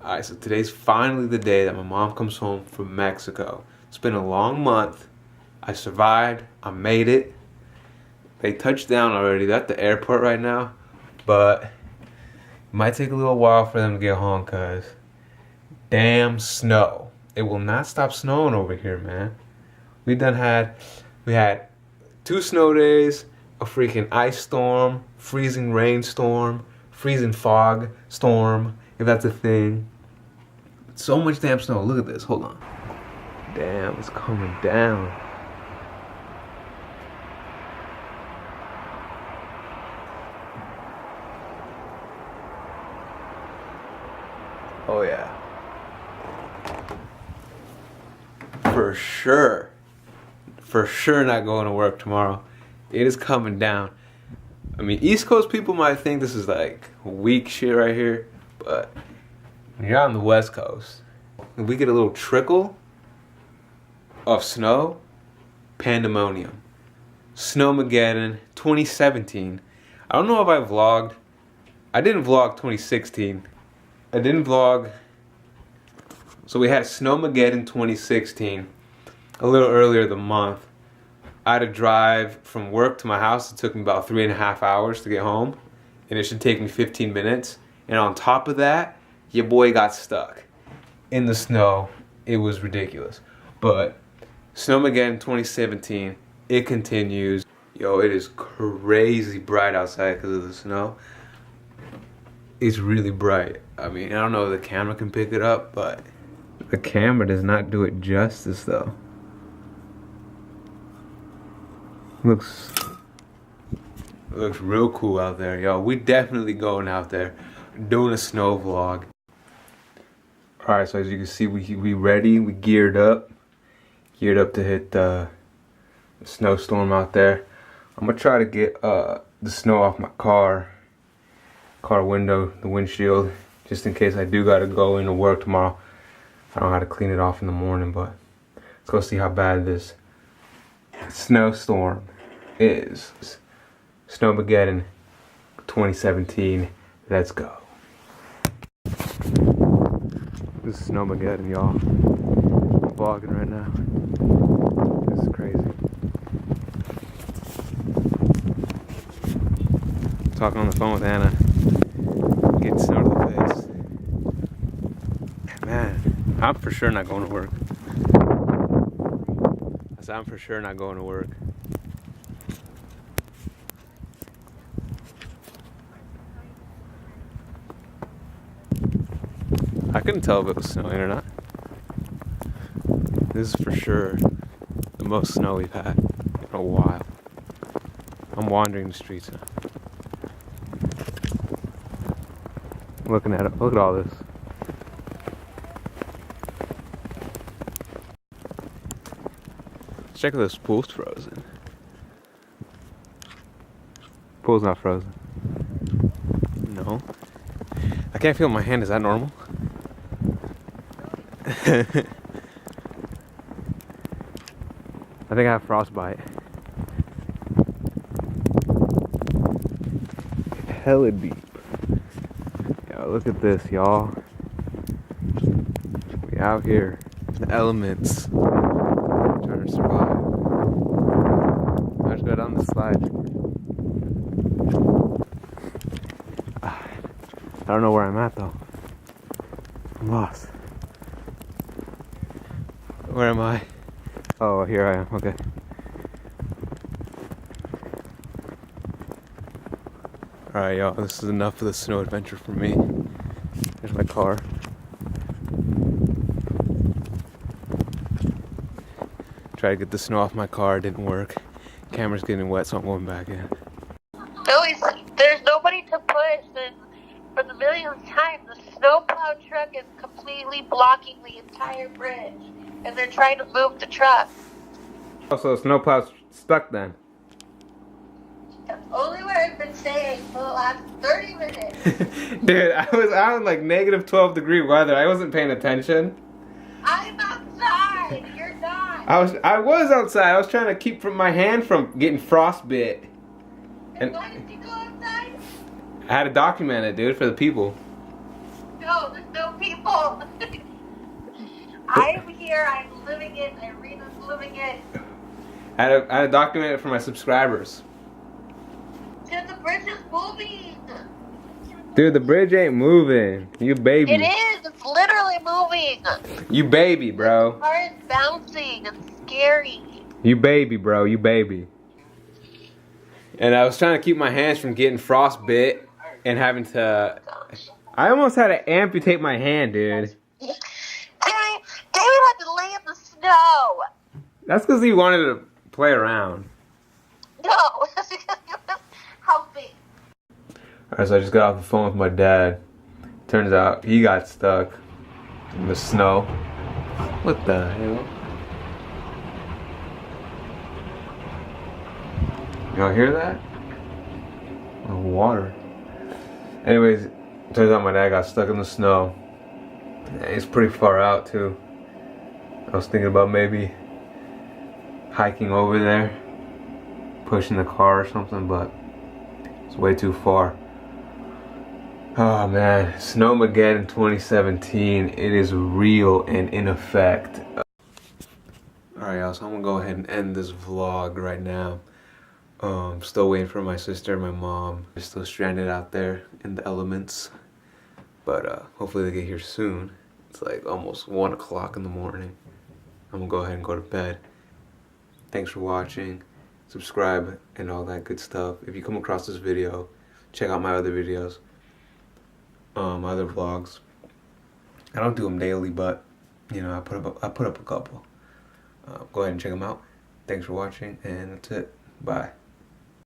Alright, so today's finally the day that my mom comes home from Mexico. It's been a long month. I survived. I made it. They touched down already. They're at the airport right now. But it might take a little while for them to get home because damn snow. It will not stop snowing over here, man. We had 2 snow days, a freaking ice storm, freezing rainstorm, freezing fog storm, if that's a thing. So much damn snow. Look at this. Hold on. Damn, it's coming down. Oh yeah. For sure. For sure not going to work tomorrow. It is coming down. I mean, East Coast people might think this is like weak shit right here, but when you're on the West Coast, if we get a little trickle of snow, pandemonium. Snow-mageddon 2017. I don't know if I vlogged. I didn't vlog 2016. I didn't vlog. So we had Snow-mageddon 2016 a little earlier the month. I had to drive from work to my house. It took me about 3.5 hours to get home, and it should take me 15 minutes. And on top of that, your boy got stuck in the snow. It was ridiculous. But Snow-mageddon 2017, it continues. Yo, it is crazy bright outside because of the snow. It's really bright. I mean, I don't know if the camera can pick it up, but the camera does not do it justice though. Looks real cool out there, yo. We definitely going out there doing a snow vlog. Alright, so as you can see, we ready, we geared up to hit the snowstorm out there. I'm gonna try to get the snow off my car window, the windshield, just in case I do gotta go into work tomorrow. I don't know how to clean it off in the morning, but let's go see how bad this snowstorm is. Snow-mageddon 2017. Let's go. This is Snow-mageddon, y'all. I'm vlogging right now. This is crazy. Talking on the phone with Anna. Getting snow to the face. Man, I'm for sure not going to work. I'm for sure not going to work. I couldn't tell if it was snowing or not. This is for sure the most snow we've had in a while. I'm wandering the streets now. Looking at it. Look at all this. Check if this pool's frozen. Pool's not frozen. No. I can't feel my hand. Is that normal? I think I have frostbite. Hella deep. Yo, look at this, y'all. We out here. The elements. Trying to survive. I just go down the slide. I don't know where I'm at though. I'm lost. Where am I? Oh, here I am. Okay. Alright, y'all. This is enough of the snow adventure for me. There's my car. Tried to get the snow off my car, it didn't work. Camera's getting wet, so I'm going back in. There's nobody to push, and for the millionth time, the snowplow truck is completely blocking the entire bridge, and they're trying to move the truck. Oh, so the snowplow's stuck then? That's only what I've been saying for the last 30 minutes. Dude, I was out in like negative 12-degree weather. I wasn't paying attention. I'm outside. You're not. I was outside. I was trying to keep my hand from getting frostbit. And why did you go outside? I had to document it, dude, for the people. No, there's no people. I am here. I'm living it. Irina's living it. I had to document it for my subscribers. Dude, the bridge is moving. Dude, the bridge ain't moving. You baby. It is. It's literally moving. You baby, bro. The car is bouncing. It's scary. You baby, bro. You baby. And I was trying to keep my hands from getting frostbit and having to... I almost had to amputate my hand, dude. David had to lay in the snow. That's because he wanted to play around. No, because he was helping. Alright, so I just got off the phone with my dad. Turns out he got stuck in the snow. What the hell? Y'all hear that? Oh, water. Anyways, turns out my dad got stuck in the snow. And he's pretty far out too. I was thinking about maybe hiking over there, pushing the car or something, but it's way too far. Oh man, Snow-mageddon 2017, it is real and in effect. Alright y'all, so I'm gonna go ahead and end this vlog right now. Still waiting for my sister and my mom. They're still stranded out there in the elements. But hopefully they get here soon. It's like almost 1 o'clock in the morning. I'm gonna go ahead and go to bed. Thanks for watching. Subscribe and all that good stuff. If you come across this video, check out my other videos. My other vlogs. I don't do them daily, but you know, I put up a couple. Go ahead and check them out. Thanks for watching, and that's it. Bye.